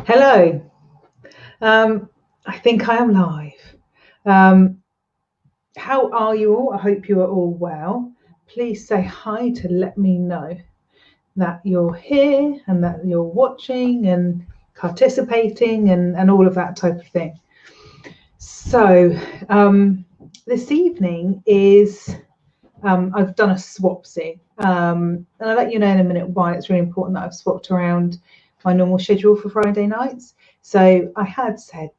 Hello. I think I am live. How are you all? I hope you are all well. Please say hi to let me know that you're here and that you're watching and participating and all of that type of thing. So this evening is I've done a swapsy, and I'll let you know in a minute why it's really important that I've swapped around my normal schedule for Friday nights. So I had said,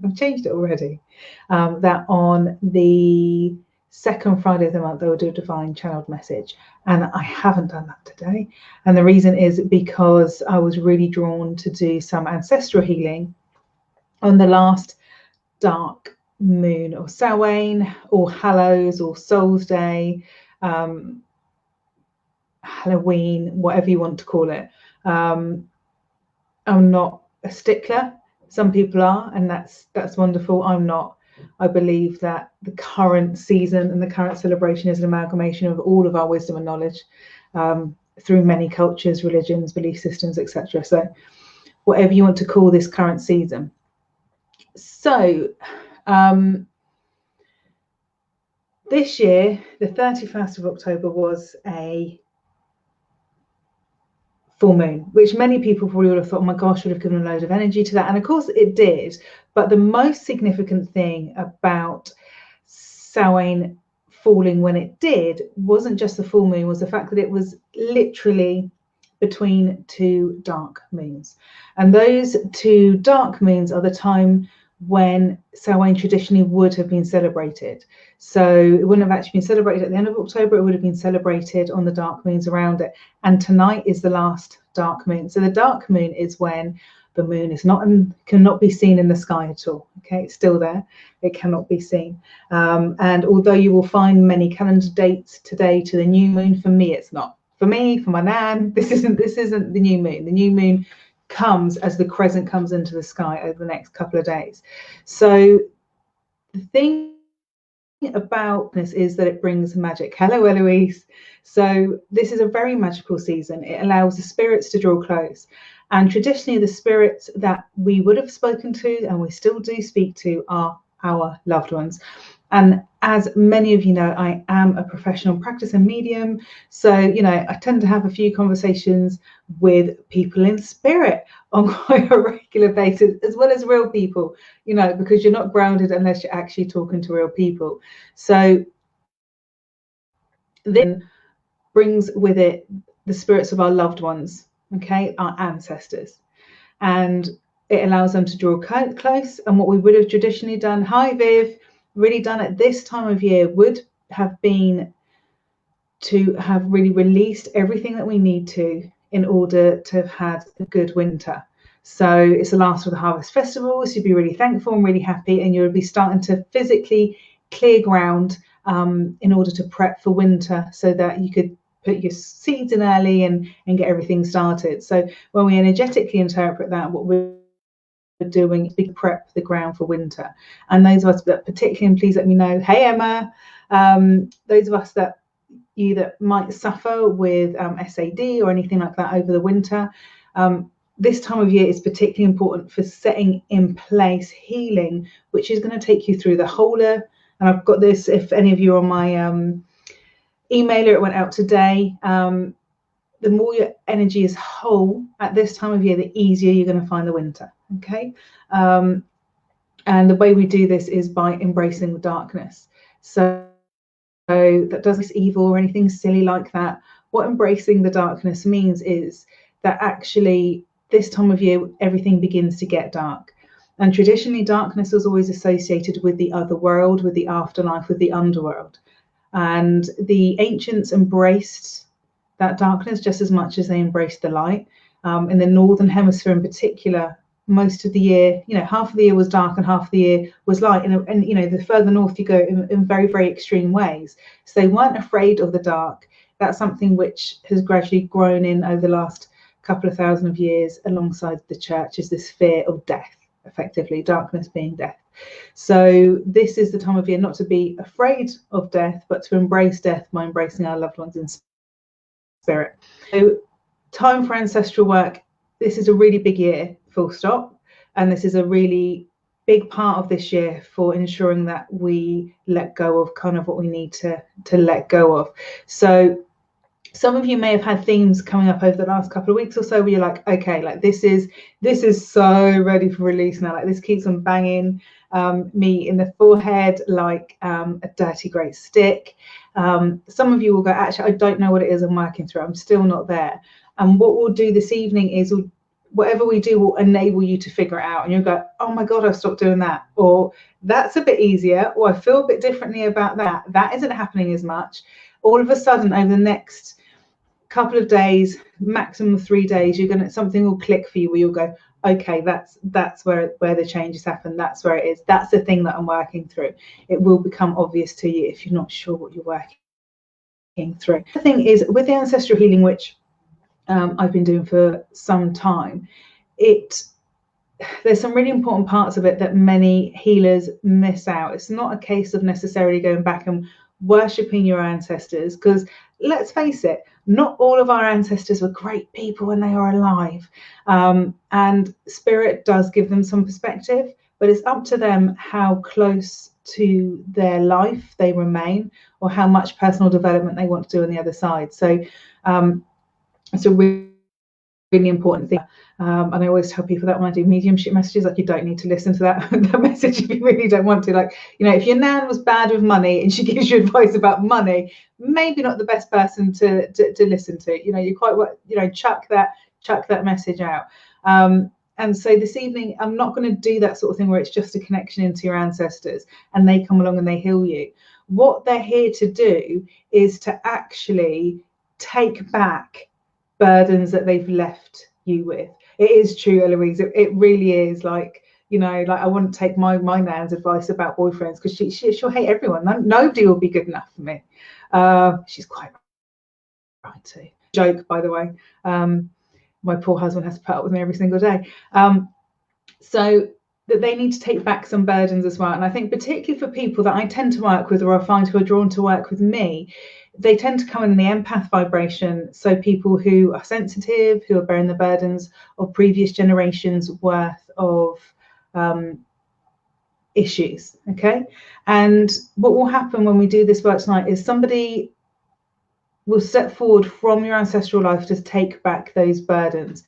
I've changed it already, that on the second Friday of the month I will do a divine channeled message, and I haven't done that today. And the reason is because I was really drawn to do some ancestral healing on the last dark moon or Samhain or Hallows or Souls Day, Halloween, whatever you want to call it. I'm not a stickler. Some people are, and that's wonderful. I'm not. I believe that the current season and the current celebration is an amalgamation of all of our wisdom and knowledge through many cultures, religions, belief systems, etc. So whatever you want to call this current season. So this year, the 31st of October was a full moon, which many people probably would have thought, oh my gosh, would have given a load of energy to that. And of course it did. But the most significant thing about Samhain falling when it did wasn't just the full moon, was the fact that it was literally between two dark moons. And those two dark moons are the time when Samhain traditionally would have been celebrated. So it wouldn't have actually been celebrated at the end of October, it would have been celebrated on the dark moons around it. And tonight is the last dark moon. So the dark moon is when the moon is not and cannot be seen in the sky at all. Okay, it's still there, it cannot be seen. And although you will find many calendar dates today to the new moon, for me it's not. For me, for my nan, this isn't the new moon. The new moon comes as the crescent comes into the sky over the next couple of days. So the thing about this is that it brings magic. Hello, Eloise. So this is a very magical season. It allows the spirits to draw close. And traditionally, the spirits that we would have spoken to and we still do speak to are our loved ones. And as many of you know, I am a professional practicing medium. So, you know, I tend to have a few conversations with people in spirit on quite a regular basis, as well as real people, you know, because you're not grounded unless you're actually talking to real people. So then brings with it the spirits of our loved ones, okay, our ancestors. And it allows them to draw close. And what we would have traditionally done, hi Viv, really done at this time of year would have been to have really released everything that we need to in order to have had a good winter. So it's the last of the harvest festival, so you'd be really thankful and really happy, and you'll be starting to physically clear ground in order to prep for winter so that you could put your seeds in early and get everything started. So when we energetically interpret that, what we're doing is we prep the ground for winter. And those of us that particularly, and please let me know, hey Emma, those of us that might suffer with SAD or anything like that over the winter, this time of year is particularly important for setting in place healing, which is going to take you through the wholer. And I've got this, if any of you are on my emailer, it went out today. The more your energy is whole at this time of year, the easier you're going to find the winter. Okay. And the way we do this is by embracing the darkness. So that doesn't mean evil or anything silly like that. What embracing the darkness means is that actually this time of year, everything begins to get dark. And traditionally, darkness was always associated with the other world, with the afterlife, with the underworld. And the ancients embraced that darkness just as much as they embraced the light. In the northern hemisphere in particular, most of the year, you know, half of the year was dark and half of the year was light. And you know, the further north you go in very, very extreme ways. So they weren't afraid of the dark. That's something which has gradually grown in over the last couple of thousand of years alongside the church, is this fear of death, effectively, darkness being death. So this is the time of year not to be afraid of death, but to embrace death by embracing our loved ones in spirit. So time for ancestral work. This is a really big year full stop. And this is a really big part of this year for ensuring that we let go of kind of what we need to let go of. So some of you may have had themes coming up over the last couple of weeks or so where you're like, okay, like this is so ready for release now. Like this keeps on banging me in the forehead like a dirty great stick. Some of you will go, actually, I don't know what it is I'm working through. I'm still not there. And what we'll do this evening is whatever we do will enable you to figure it out, and you'll go, oh my God, I've stopped doing that, or that's a bit easier, or I feel a bit differently about that isn't happening as much. All of a sudden, over the next couple of days, maximum 3 days, something will click for you where you'll go, okay, that's where the changes happen. That's where it is. That's the thing that I'm working through. It will become obvious to you if you're not sure what you're working through. The thing is, with the ancestral healing, which I've been doing for some time, there's some really important parts of it that many healers miss out. It's not a case of necessarily going back and worshipping your ancestors, because let's face it, not all of our ancestors were great people when they are alive, and spirit does give them some perspective, but it's up to them how close to their life they remain, or how much personal development they want to do on the other side. So it's a really important thing, and I always tell people that when I do mediumship messages, like, you don't need to listen to that message if you really don't want to. Like, if your nan was bad with money and she gives you advice about money, maybe not the best person to listen to. You quite chuck that message out. And so this evening, I'm not going to do that sort of thing where it's just a connection into your ancestors and they come along and they heal you. What they're here to do is to actually take back burdens that they've left you with. It is true, Eloise. It really is. Like, like I wouldn't take my nan's advice about boyfriends, because she'll hate everyone. Nobody will be good enough for me. She's quite right too. Joke, by the way. My poor husband has to put up with me every single day. So that they need to take back some burdens as well. And I think particularly for people that I tend to work with, or I find who are drawn to work with me, they tend to come in the empath vibration. So people who are sensitive, who are bearing the burdens of previous generations worth of issues. Okay. And what will happen when we do this work tonight is somebody will step forward from your ancestral life to take back those burdens.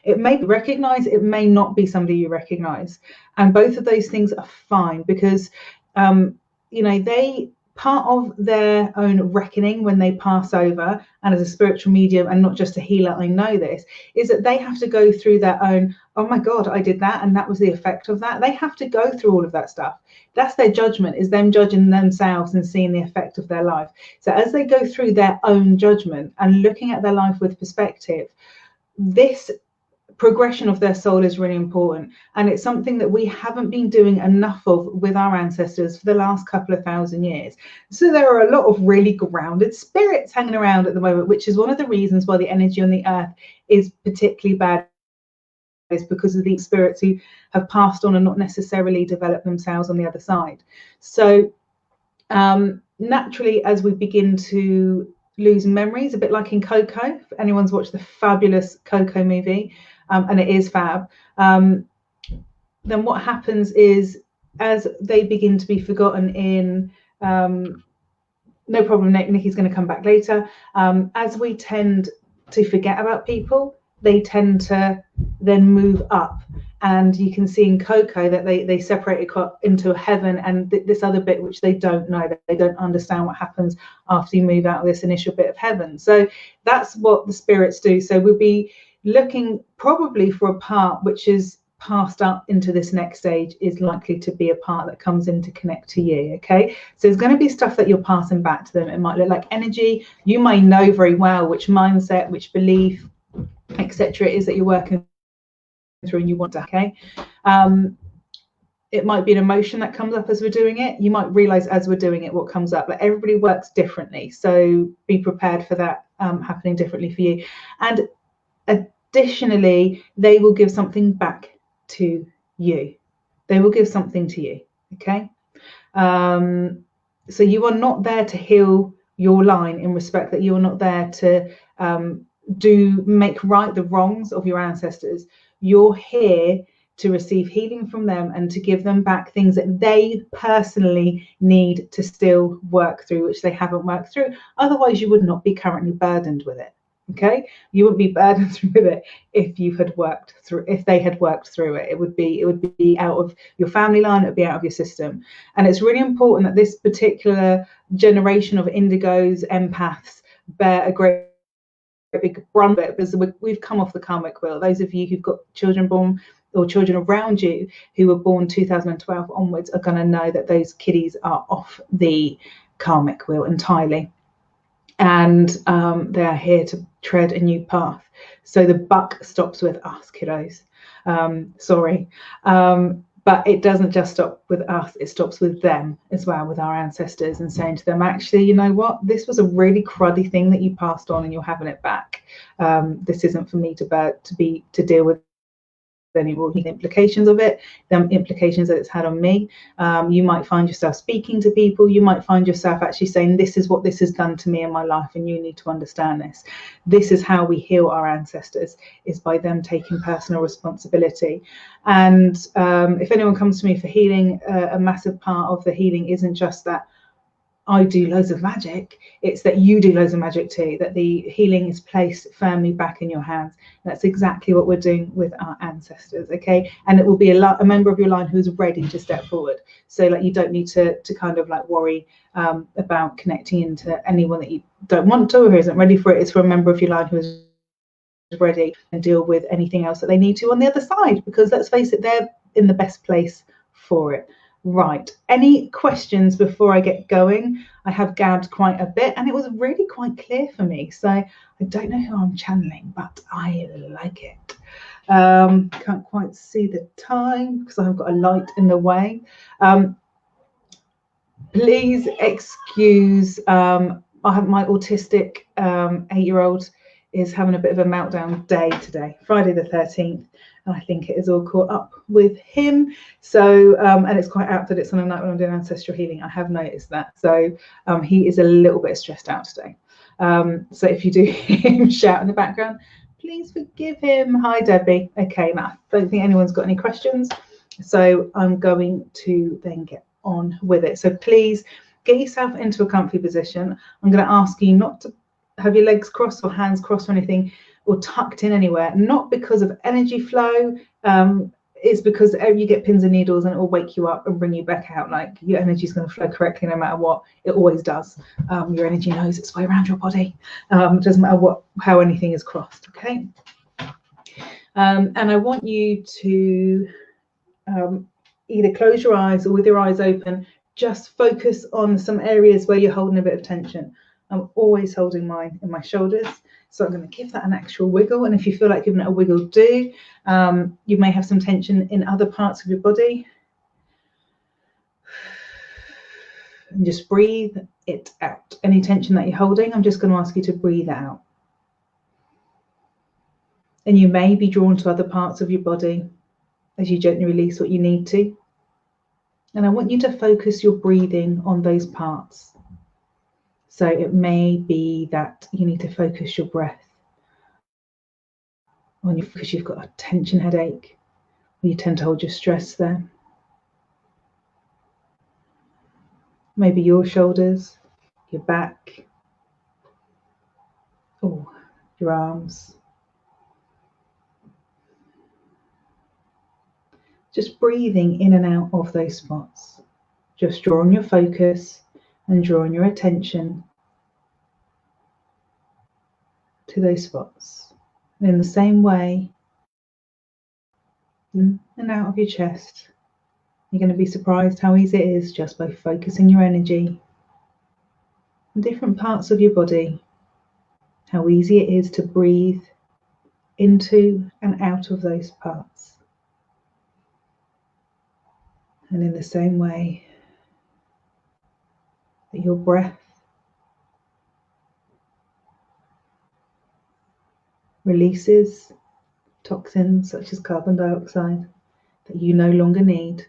It may be recognized, it may not be somebody you recognize. And both of those things are fine, because they, part of their own reckoning when they pass over, and as a spiritual medium and not just a healer, I know this, is that they have to go through their own, oh my God, I did that and that was the effect of that. They have to go through all of that stuff. That's their judgment, is them judging themselves and seeing the effect of their life. So as they go through their own judgment and looking at their life with perspective, this progression of their soul is really important, and it's something that we haven't been doing enough of with our ancestors for the last couple of thousand years. So there are a lot of really grounded spirits hanging around at the moment, which is one of the reasons why the energy on the earth is particularly bad, is because of these spirits who have passed on and not necessarily developed themselves on the other side. So naturally, as we begin to lose memories, a bit like in Coco, if anyone's watched the fabulous Coco movie, and it is fab, then what happens is, as they begin to be forgotten in, no problem, Nikki's going to come back later, as we tend to forget about people, they tend to then move up. And you can see in Coco that they separate into heaven and this other bit which they don't know, that they don't understand what happens after you move out of this initial bit of heaven. So that's what the spirits do. So we'll be looking probably for a part which is passed up into this next stage, is likely to be a part that comes in to connect to you. Okay, so there's going to be stuff that you're passing back to them. It might look like energy. You may know very well which mindset, which belief, etc. it is that you're working through and you want to. Okay, it might be an emotion that comes up as we're doing it. You might realize as we're doing it what comes up. Like, everybody works differently, so be prepared for that happening differently for you. And additionally, they will give something back to you. They will give something to you. Okay, so you are not there to heal your line, in respect that you are not there to make right the wrongs of your ancestors. You're here to receive healing from them and to give them back things that they personally need to still work through, which they haven't worked through. Otherwise, you would not be currently burdened with it. Okay, you wouldn't be burdened with it if they had worked through it. It would be out of your family line, it would be out of your system. And it's really important that this particular generation of indigos, empaths, bear a great big brunt of it, because we've come off the karmic wheel. Those of you who've got children born or children around you who were born 2012 onwards are going to know that those kiddies are off the karmic wheel entirely, and they are here to tread a new path. So the buck stops with us, kiddos. But it doesn't just stop with us, it stops with them as well, with our ancestors, and saying to them, actually, you know what, this was a really cruddy thing that you passed on and you're having it back. This isn't for me to deal with any more implications of it, the implications that it's had on me. You might find yourself speaking to people, you might find yourself actually saying, this is what this has done to me in my life and you need to understand this. This is how we heal our ancestors, is by them taking personal responsibility. And if anyone comes to me for healing, a massive part of the healing isn't just that I do loads of magic, it's that you do loads of magic too, that the healing is placed firmly back in your hands. That's exactly what we're doing with our ancestors, okay? And it will be a member of your line who's ready to step forward. So like, you don't need to kind of like worry about connecting into anyone that you don't want to or who isn't ready for it. It's for a member of your line who is ready and deal with anything else that they need to on the other side, because let's face it, they're in the best place for it. Right, any questions before I get going? I have gabbed quite a bit and it was really quite clear for me, so I don't know who I'm channeling, but I like it. Can't quite see the time because I've got a light in the way. Please excuse, I have my autistic 8-year-old is having a bit of a meltdown day today, Friday the 13th. And I think it is all caught up with him. So, and it's quite apt that it's on a night when I'm doing ancestral healing. I have noticed that. So he is a little bit stressed out today. So if you do hear him shout in the background, please forgive him. Hi, Debbie. Okay, now I don't think anyone's got any questions. So I'm going to then get on with it. So please get yourself into a comfy position. I'm going to ask you not to have your legs crossed or hands crossed or anything, or tucked in anywhere, not because of energy flow, it's because you get pins and needles and it will wake you up and bring you back out. Like, your energy is going to flow correctly no matter what. It always does. Your energy knows its way around your body. It doesn't matter how anything is crossed, okay? And I want you to either close your eyes or with your eyes open, just focus on some areas where you're holding a bit of tension. I'm always holding mine in my shoulders, so I'm going to give that an actual wiggle. And if you feel like giving it a wiggle, do. You may have some tension in other parts of your body. And just breathe it out. Any tension that you're holding, I'm just going to ask you to breathe it out. And you may be drawn to other parts of your body as you gently release what you need to. And I want you to focus your breathing on those parts. So it may be that you need to focus your breath on because you've got a tension headache, or you tend to hold your stress there. Maybe your shoulders, your back, or your arms. Just breathing in and out of those spots. Just drawing your focus and drawing your attention to those spots. And in the same way, in and out of your chest, you're going to be surprised how easy it is just by focusing your energy on different parts of your body, how easy it is to breathe into and out of those parts. And in the same way that your breath releases toxins such as carbon dioxide that you no longer need,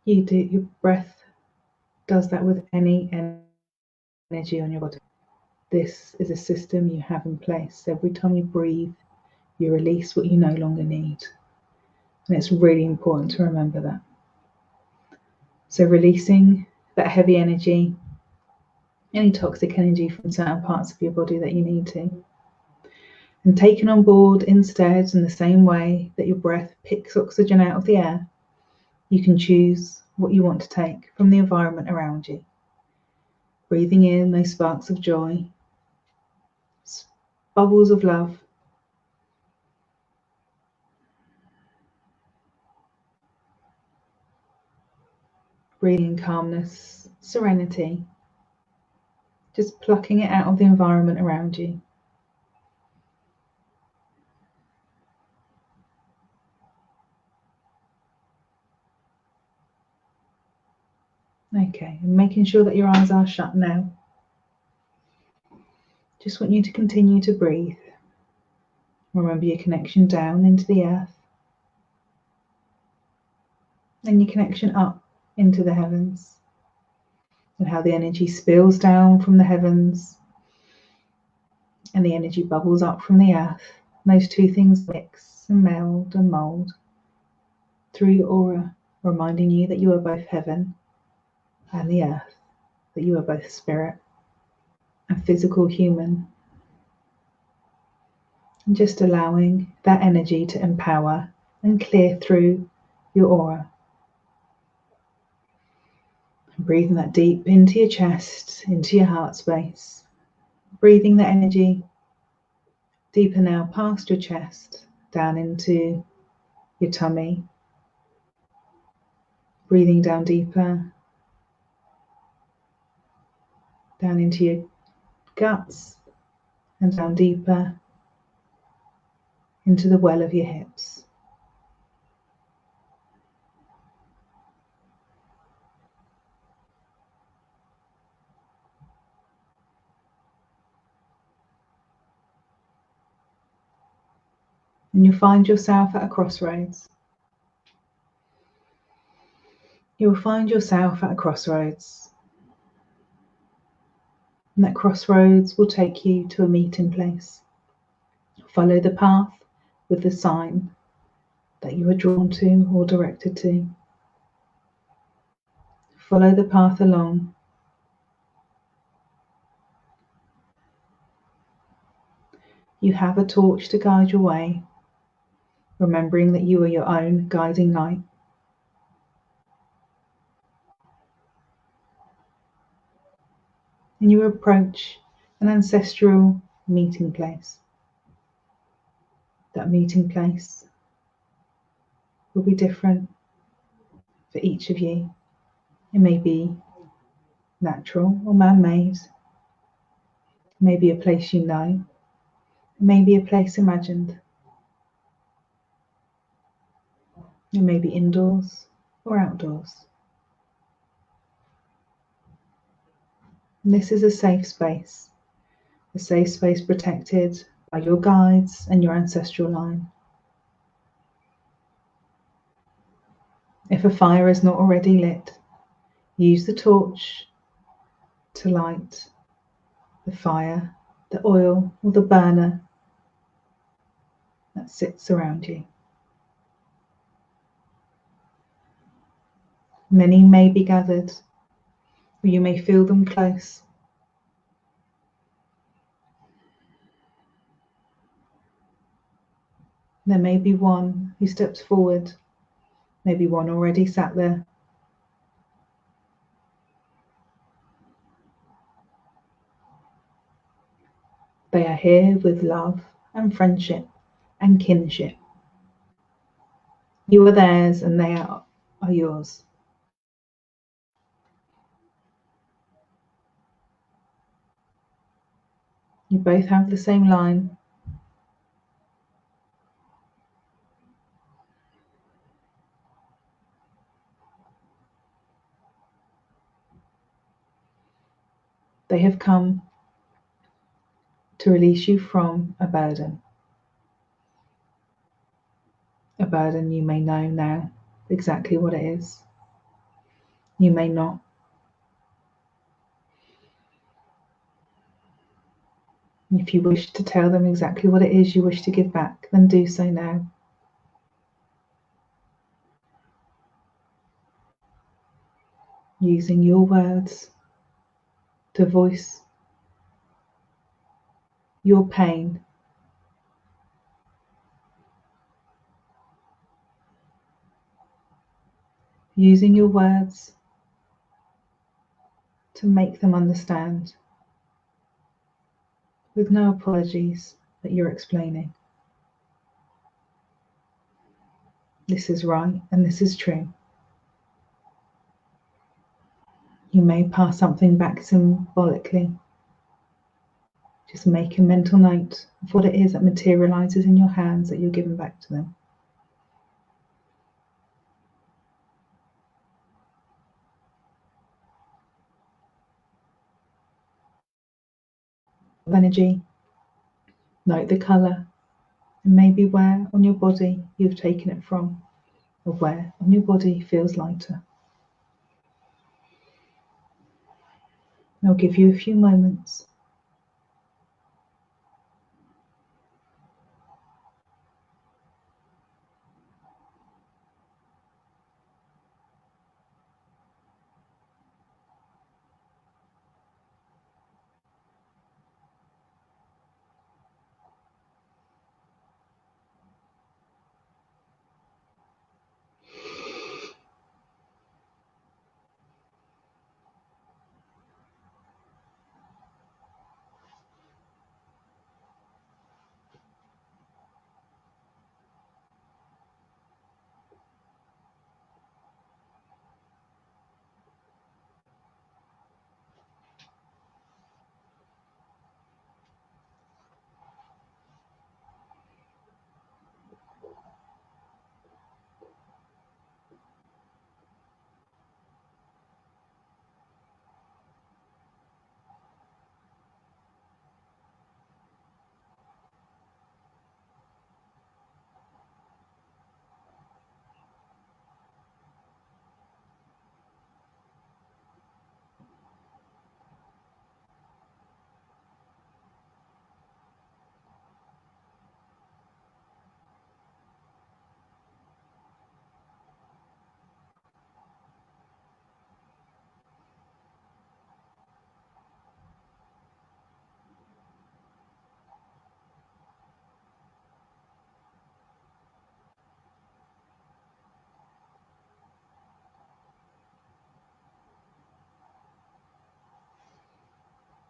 your breath does that with any energy on your body. This is a system you have in place. Every time you breathe, you release what you no longer need. And it's really important to remember that. So releasing that heavy energy, any toxic energy from certain parts of your body that you need to. And taking on board instead, in the same way that your breath picks oxygen out of the air, you can choose what you want to take from the environment around you. Breathing in those sparks of joy, bubbles of love. Breathing in calmness, serenity. Just plucking it out of the environment around you. Okay, and making sure that your eyes are shut now. Just want you to continue to breathe. Remember your connection down into the earth. And your connection up into the heavens. And how the energy spills down from the heavens. And the energy bubbles up from the earth. And those two things mix and meld and mould through your aura, reminding you that you are both heaven and the earth, that you are both spirit and physical human. And just allowing that energy to empower and clear through your aura. And breathing that deep into your chest, into your heart space. Breathing that energy deeper now past your chest, down into your tummy. Breathing down deeper, down into your guts, and down deeper into the well of your hips. And you'll find yourself at a crossroads. You'll find yourself at a crossroads. And that crossroads will take you to a meeting place. Follow the path with the sign that you are drawn to or directed to. Follow the path along. You have a torch to guide your way, remembering that you are your own guiding light. And you approach an ancestral meeting place. That meeting place will be different for each of you. It may be natural or man-made. It may be a place you know. It may be a place imagined. It may be indoors or outdoors. And this is a safe space protected by your guides and your ancestral line. If a fire is not already lit, use the torch to light the fire, the oil, or the burner that sits around you. Many may be gathered, or you may feel them close. There may be one who steps forward, maybe one already sat there. They are here with love and friendship and kinship. You are theirs and they are yours. You both have the same line. They have come to release you from a burden. A burden you may know now exactly what it is. You may not. If you wish to tell them exactly what it is you wish to give back, then do so now. Using your words to voice your pain, using your words to make them understand, with no apologies that you're explaining. This is right and this is true. You may pass something back symbolically. Just make a mental note of what it is that materializes in your hands that you're giving back to them. Energy, note the colour, and maybe where on your body you've taken it from, or where on your body feels lighter. I'll give you a few moments.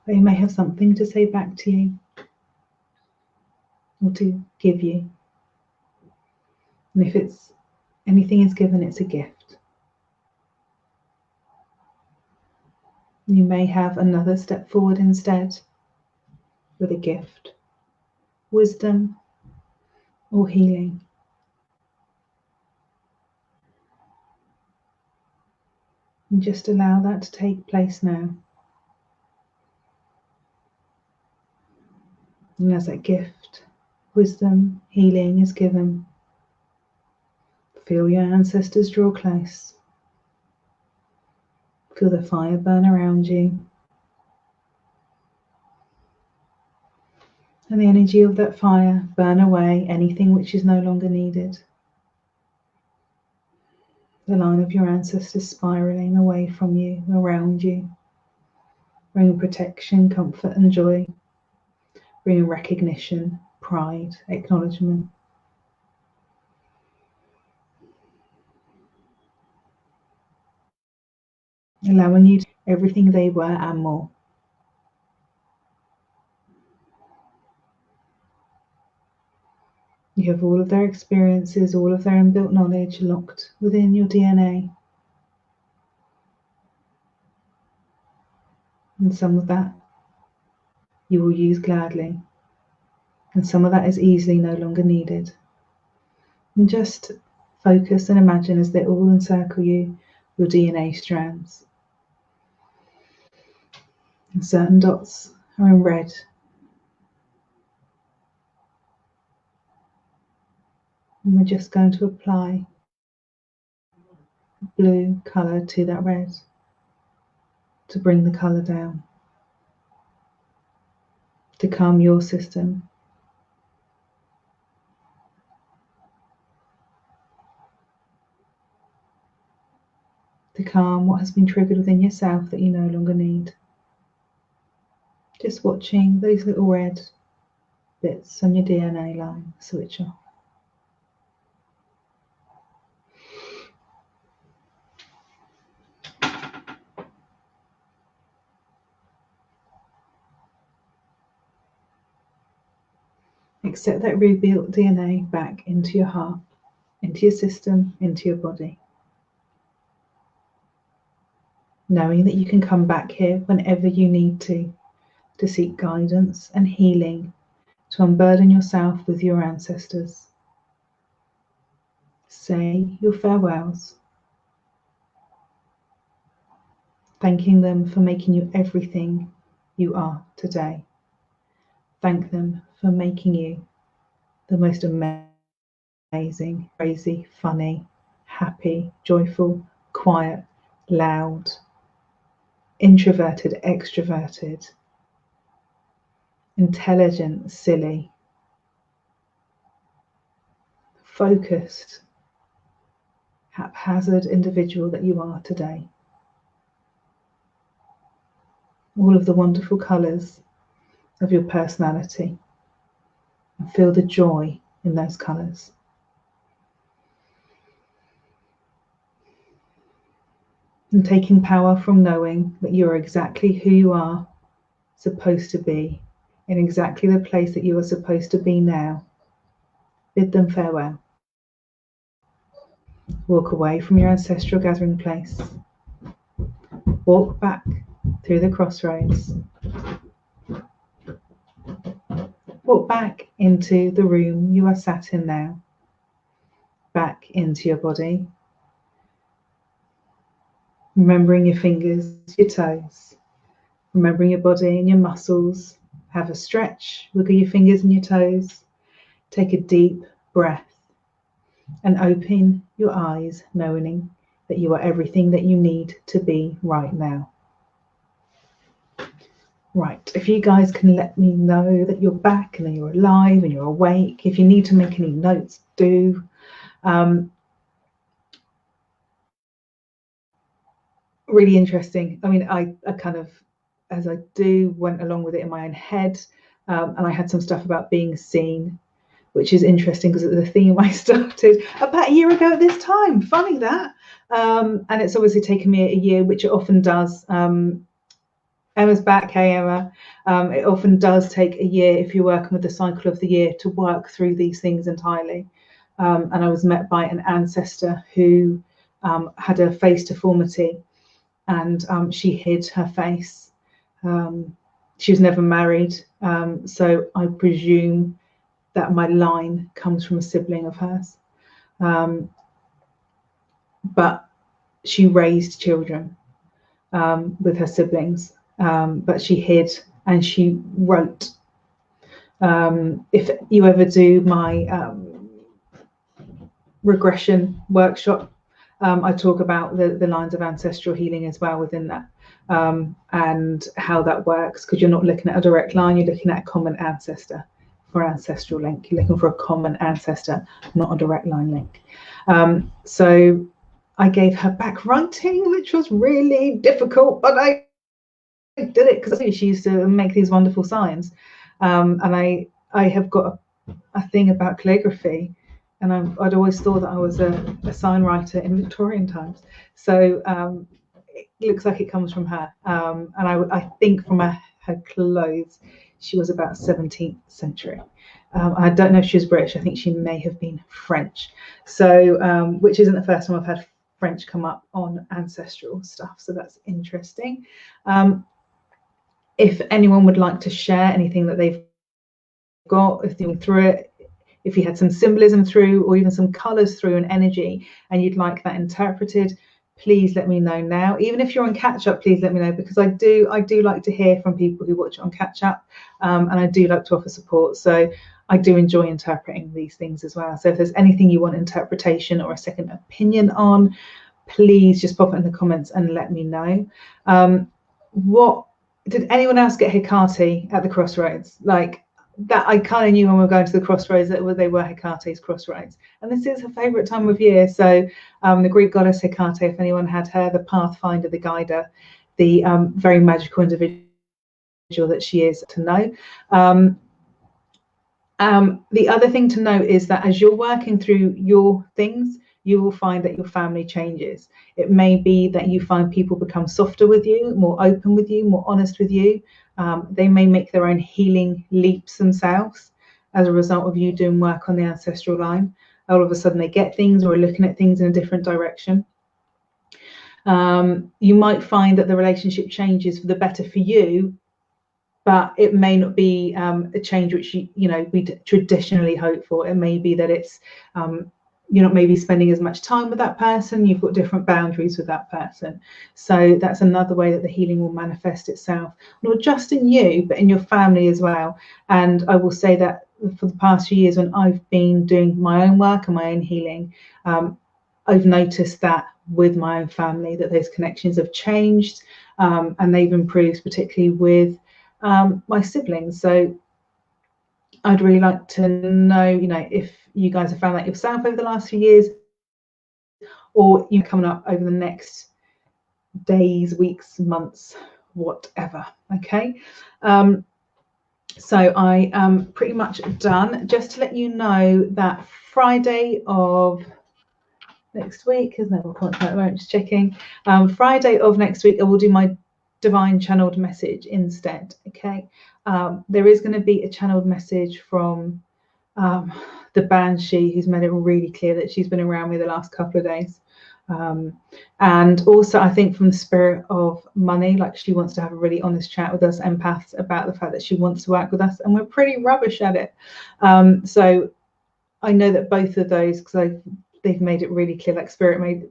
They may have something to say back to you, or to give you. And if it's anything is given, it's a gift. You may have another step forward instead with a gift, wisdom, or healing. And just allow that to take place now. And as that gift, wisdom, healing is given, feel your ancestors draw close. Feel the fire burn around you. And the energy of that fire burn away anything which is no longer needed. The line of your ancestors spiraling away from you, around you, bringing protection, comfort and joy, bringing recognition, pride, acknowledgement. Allowing you to be everything they were and more. You have all of their experiences, all of their inbuilt knowledge locked within your DNA. And some of that you will use gladly. And some of that is easily no longer needed. And just focus and imagine as they all encircle you, your DNA strands. And certain dots are in red. And we're just going to apply blue colour to that red to bring the colour down, to calm your system, to calm what has been triggered within yourself that you no longer need. Just watching those little red bits on your DNA line switch off. Accept that rebuilt DNA back into your heart, into your system, into your body. Knowing that you can come back here whenever you need to seek guidance and healing, to unburden yourself with your ancestors. Say your farewells, thanking them for making you everything you are today. Thank them for making you the most amazing, crazy, funny, happy, joyful, quiet, loud, introverted, extroverted, intelligent, silly, focused, haphazard individual that you are today. All of the wonderful colours of your personality, and feel the joy in those colours. And taking power from knowing that you are exactly who you are supposed to be, in exactly the place that you are supposed to be now. Bid them farewell. Walk away from your ancestral gathering place. Walk back through the crossroads. Walk back into the room you are sat in now. Back into your body. Remembering your fingers, your toes. Remembering your body and your muscles. Have a stretch. Wiggle your fingers and your toes. Take a deep breath. And open your eyes, knowing that you are everything that you need to be right now. Right, if you guys can let me know that you're back and that you're alive and you're awake. If you need to make any notes, do. Really interesting. I mean, I kind of, as I do, went along with it in my own head, and I had some stuff about being seen, which is interesting because it's the theme I started about a year ago at this time. Funny that. And it's obviously taken me a year, which it often does. Emma's back. Hey, Emma. It often does take a year if you're working with the cycle of the year to work through these things entirely. And I was met by an ancestor who had a face deformity, and she hid her face. She was never married, so I presume that my line comes from a sibling of hers. But she raised children with her siblings, but she hid and she wrote. If you ever do my regression workshop, I talk about the lines of ancestral healing as well within that, and how that works, because you're not looking at a direct line, you're looking at a common ancestor. For ancestral link, you're looking for a common ancestor, not a direct line link. So I gave her back writing, which was really difficult, but I did it because she used to make these wonderful signs. And I have got a thing about calligraphy, and I'd always thought that I was a sign writer in Victorian times. So it looks like it comes from her. And I think from her clothes, she was about 17th century. I don't know if she was British. I think she may have been French. So, which isn't the first time I've had French come up on ancestral stuff. So that's interesting. If anyone would like to share anything that they've got, if they're through it, if you had some symbolism through, or even some colours through and energy, and you'd like that interpreted, please let me know now. Even if you're on catch up, please let me know, because I do like to hear from people who watch it on catch up, and I do like to offer support. So I do enjoy interpreting these things as well. So if there's anything you want interpretation or a second opinion on, please just pop it in the comments and let me know. What did anyone else get Hecate at the crossroads? Like that, I kind of knew when we were going to the crossroads that they were Hecate's crossroads. And this is her favourite time of year. So the Greek goddess Hecate, if anyone had her, the pathfinder, the guider, the very magical individual that she is to know. The other thing to note is that as you're working through your things, you will find that your family changes. It may be that you find people become softer with you, more open with you, more honest with you. They may make their own healing leaps themselves as a result of you doing work on the ancestral line. All of a sudden they get things or are looking at things in a different direction. You might find that the relationship changes for the better for you, but it may not be a change which we traditionally hope for. It may be that it's you're not maybe spending as much time with that person. You've got different boundaries with that person. So that's another way that the healing will manifest itself, not just in you, but in your family as well. And I will say that for the past few years, when I've been doing my own work and my own healing, I've noticed that with my own family, that those connections have changed and they've improved, particularly with my siblings. So I'd really like to know, if you guys have found that yourself over the last few years, or you coming up over the next days, weeks, months, whatever. Okay. So I am pretty much done. Just to let you know that Friday of next week, isn't it? I'm just checking. Friday of next week, I will do my divine channeled message instead. Okay. There is going to be a channeled message from the Banshee, who's made it really clear that she's been around me the last couple of days. And also, I think from the spirit of money, like she wants to have a really honest chat with us empaths about the fact that she wants to work with us, and we're pretty rubbish at it. So I know that both of those, because they've made it really clear, like spirit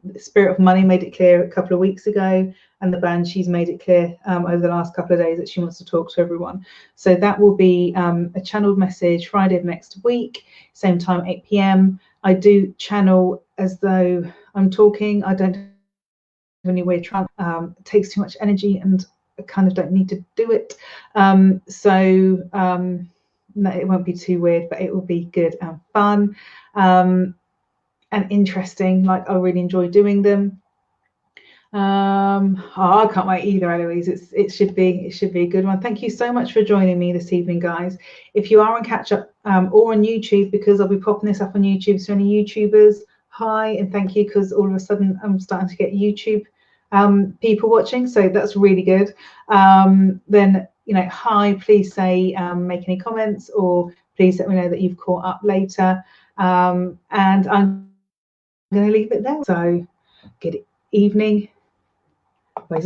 of money made it clear a couple of weeks ago, and the Banshee's made it clear over the last couple of days that she wants to talk to everyone. So that will be a channeled message Friday of next week, same time, 8 p.m. I do channel as though I'm talking. I don't have any way of trying. It takes too much energy, and I kind of don't need to do it. No, it won't be too weird, but it will be good and fun and interesting. Like, I really enjoy doing them. I can't wait either, Eloise. It should be a good one. Thank you so much for joining me this evening, guys. If you are on catch up or on YouTube, because I'll be popping this up on YouTube, so any YouTubers, hi and thank you, because all of a sudden I'm starting to get YouTube people watching, so that's really good. Then hi, please say, make any comments, or please let me know that you've caught up later. And I'm going to leave it there. So good evening. Bye.